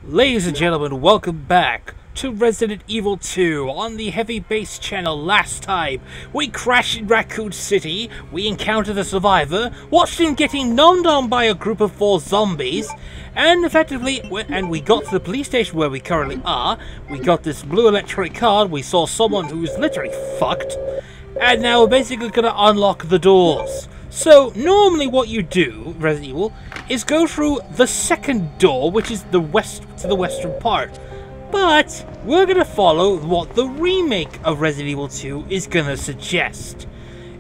Ladies and gentlemen, welcome back to Resident Evil 2 on the heavybass channel. Last time, we crashed in Raccoon City, we encountered the survivor, watched him getting gnomed on by a group of 4 zombies, and effectively, we got to the police station where we currently are. We got this blue electronic card, we saw someone who was literally fucked, and now we're basically going to unlock the doors. So, normally what you do, Resident Evil, is go through the second door, which is the western part. But, we're going to follow what the remake of Resident Evil 2 is going to suggest,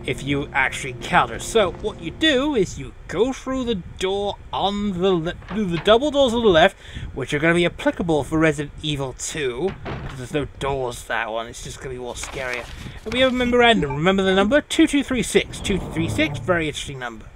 if you actually encounter. So, what you do is you go through the door on the double doors on the left, which are going to be applicable for Resident Evil 2. There's no doors that one, it's just going to be more scarier. And we have a memorandum. Remember the number? 2236. 2236, very interesting number.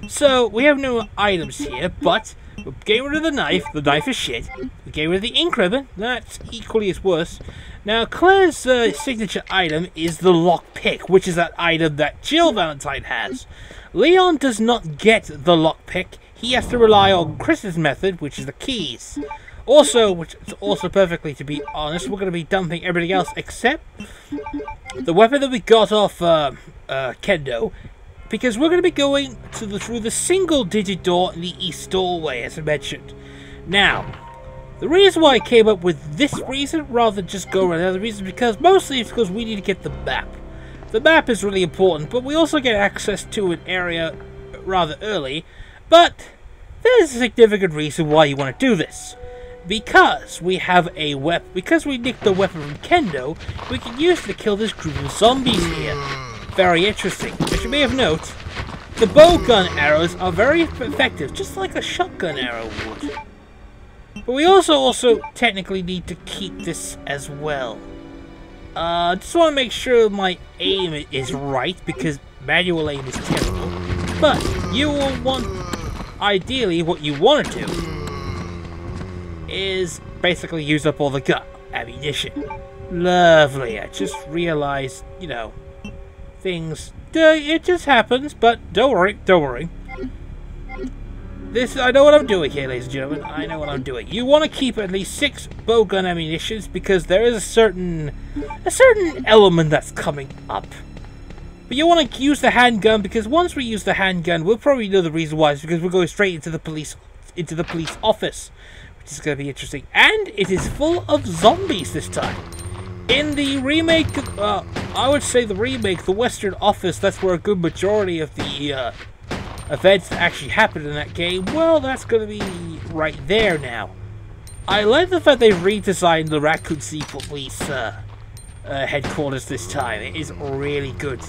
So, we have no items here, but we're getting rid of the knife. The knife is shit. We're getting rid of the ink ribbon. That's equally as worse. Now, Claire's signature item is the lockpick, which is that item that Jill Valentine has. Leon does not get the lockpick. He has to rely on Chris's method, which is the keys. Also, which is also perfectly, to be honest, we're going to be dumping everything else except the weapon that we got off Kendo, because we're going to be going through the single-digit door in the east doorway, as I mentioned. Now, the reason why I came up with this reason rather than just go around the other reason, because mostly it's because we need to get the map. The map is really important, but we also get access to an area rather early. But there's a significant reason why you want to do this. Because we have a weapon, because we nicked the weapon from Kendo, we can use it to kill this group of zombies here. Very interesting. As you may have noted, the bowgun arrows are very effective, just like a shotgun arrow would. But we also technically need to keep this as well. Just want to make sure my aim is right, because manual aim is terrible. But you will want, ideally, what you want to do is basically use up all the gun ammunition. Lovely. I just realized, you know, things. It just happens, but don't worry. I know what I'm doing here, ladies and gentlemen. I know what I'm doing. You want to keep at least 6 bowgun ammunitions because there is a certain element that's coming up. But you want to use the handgun because once we use the handgun, we'll probably know the reason why. It's because we're going straight into the police office, which is going to be interesting. And it is full of zombies this time. In the remake, I would say the remake, the Western office, that's where a good majority of the events that actually happened in that game, well, that's going to be right there now. I like the fact they redesigned the Raccoon City Police headquarters this time. It is really good.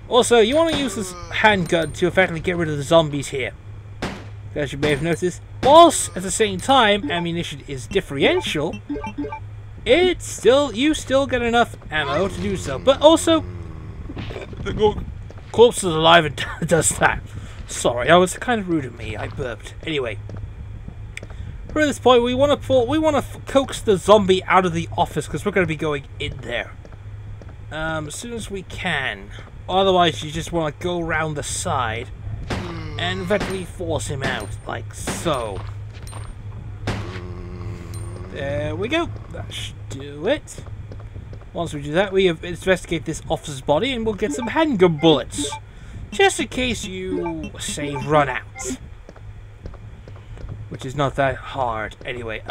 Also, you want to use this handgun to effectively get rid of the zombies here. As you may have noticed, whilst at the same time ammunition is differential, you still get enough ammo to do so. But also, the corpse is alive and does that. Sorry, that was kind of rude of me. I burped. Anyway, at this point, we want to coax the zombie out of the office because we're going to be going in there as soon as we can. Otherwise, you just want to go around the side and eventually force him out, like so. There we go. That should do it. Once we do that, we investigate this officer's body and we'll get some handgun bullets. Just in case you, say, run out. Which is not that hard. Anyway,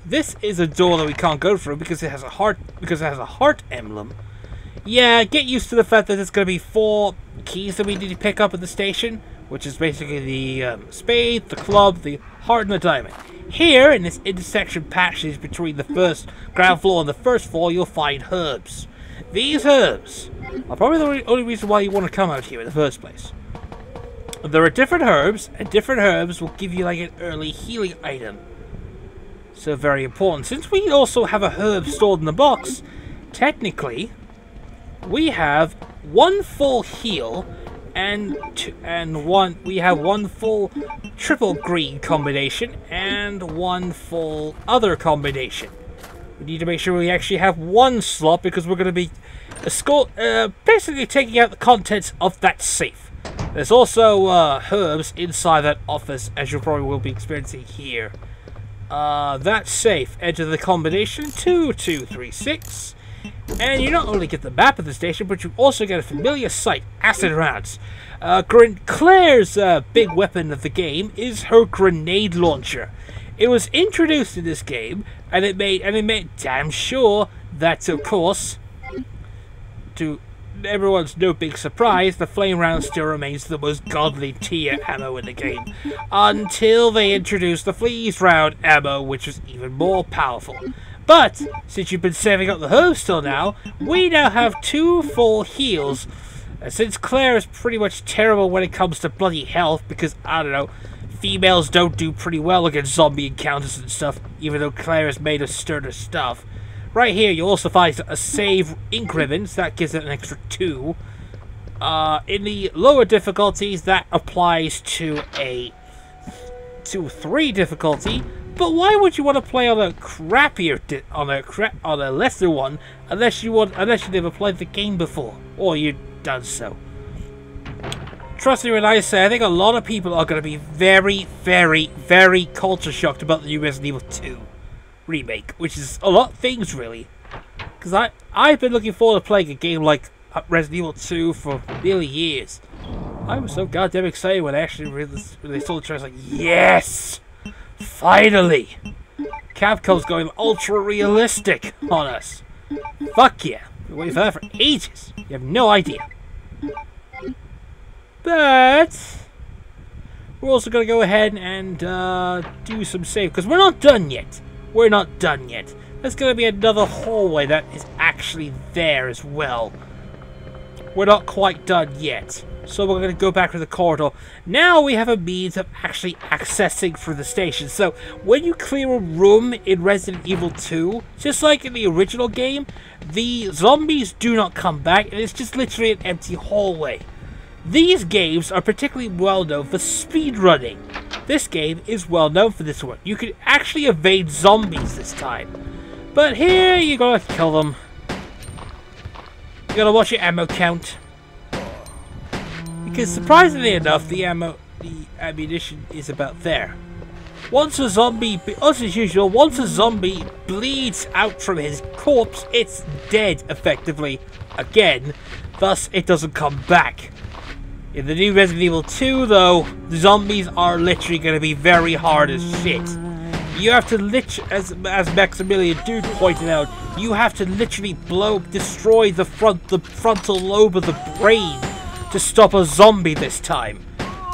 this is a door that we can't go through because it has a heart emblem. Yeah, get used to the fact that there's going to be 4 keys that we need to pick up at the station, which is basically the spade, the club, the heart, and the diamond. Here, in this intersection passage between the ground floor and the first floor, you'll find herbs. These herbs are probably the only reason why you want to come out here in the first place. There are different herbs, and different herbs will give you like an early healing item. So very important. Since we also have a herb stored in the box, technically, we have 1 full heal we have 1 full triple green combination and 1 full other combination. We need to make sure we actually have 1 slot because we're going to be basically taking out the contents of that safe. There's also herbs inside that office, as you probably will be experiencing here. That's safe. Enter the combination 2236. And you not only get the map of the station, but you also get a familiar sight, acid rounds. Claire's big weapon of the game is her grenade launcher. It was introduced in this game, and it made damn sure that, of course, to everyone's no big surprise, the flame round still remains the most godly tier ammo in the game, until they introduced the freeze round ammo, which was even more powerful. But since you've been saving up the herbs till now, we now have 2 full heals. Since Claire is pretty much terrible when it comes to bloody health, because, I don't know, females don't do pretty well against zombie encounters and stuff, even though Claire is made of sterner stuff. Right here, you also find a save ink ribbons, that gives it an extra 2. In the lower difficulties, that applies to a 3 difficulty. But why would you want to play on a crappier, on a lesser one, unless you never played the game before, or you've done so? Trust me when I say, I think a lot of people are going to be very, very, very culture shocked about the new Resident Evil 2 remake, which is a lot of things really. Because I've been looking forward to playing a game like Resident Evil 2 for nearly years. I was so goddamn excited when I actually when they saw the trailer. I was like, yes! Finally! Capcom's going ultra realistic on us. Fuck yeah. We've been waiting for that for ages. You have no idea. But we're also going to go ahead and do some save, because we're not done yet. We're not done yet. There's going to be another hallway that is actually there as well. We're not quite done yet. So we're going to go back to the corridor. Now we have a means of actually accessing through the station. So when you clear a room in Resident Evil 2, just like in the original game, the zombies do not come back, and it's just literally an empty hallway. These games are particularly well known for speedrunning. This game is well known for this one. You can actually evade zombies this time. But here you gotta kill them. You gotta watch your ammo count. Because surprisingly enough, the ammunition is about there. Once a zombie, as usual, once a zombie bleeds out from his corpse, it's dead effectively again. Thus, it doesn't come back. In the new Resident Evil 2, though, the zombies are literally going to be very hard as shit. You have to as Maximilian Dude pointed out, you have to literally destroy the frontal lobe of the brain to stop a zombie this time.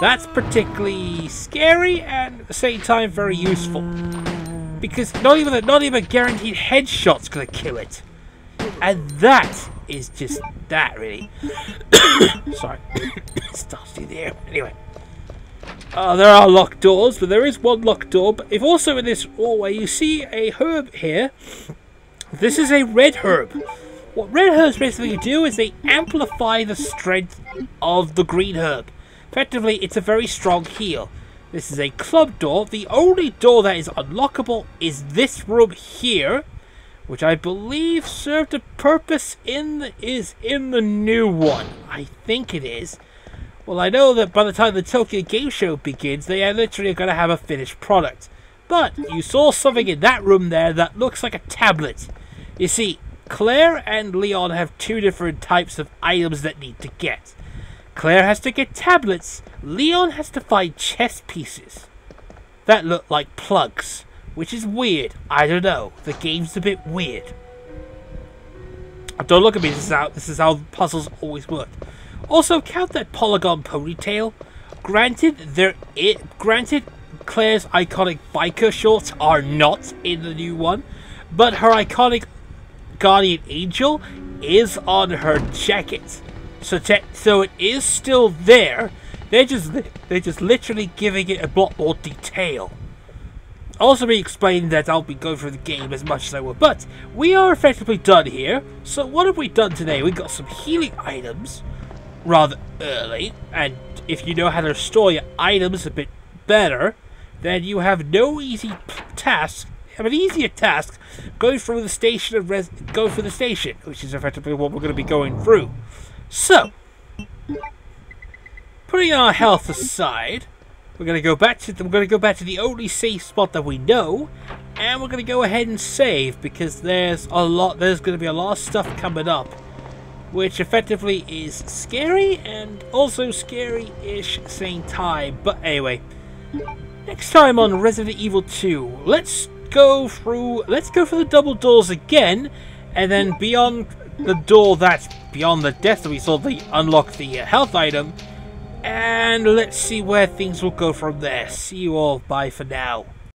That's particularly scary and at the same time very useful, because not even a guaranteed headshot's gonna kill it, and that is just that really. Sorry, starts to there. Anyway, there are locked doors, but there is one locked door. But if also in this hallway you see a herb here, this is a red herb. What red herbs basically do is they amplify the strength of the green herb. Effectively, it's a very strong heal. This is a club door. The only door that is unlockable is this room here, which I believe served a purpose is in the new one. I think it is. Well, I know that by the time the Tokyo Game Show begins, they are literally going to have a finished product. But you saw something in that room there that looks like a tablet. You see, Claire and Leon have 2 different types of items that need to get. Claire has to get tablets. Leon has to find chess pieces that look like plugs, which is weird. I don't know. The game's a bit weird. Don't look at me. This is how puzzles always work. Also, count that polygon ponytail. Granted, Claire's iconic biker shorts are not in the new one, but her iconic Guardian Angel is on her jacket, so it is still there. They're just literally giving it a lot more detail. Also, be explained that I'll be going through the game as much as I will, but we are effectively done here. So what have we done today? We got some healing items rather early, and if you know how to store your items a bit better, then you have no easy task. Have an easier task going through the station which is effectively what we're going to be going through. So, putting our health aside, We're gonna go back to the only safe spot that we know, and we're gonna go ahead and save because there's gonna be a lot of stuff coming up, which effectively is scary and also scary-ish at the same time. But anyway, next time on Resident Evil 2, let's go for the double doors again, and then beyond the door that's beyond the death that we saw, unlock the health item, and let's see where things will go from there. See you all, bye for now.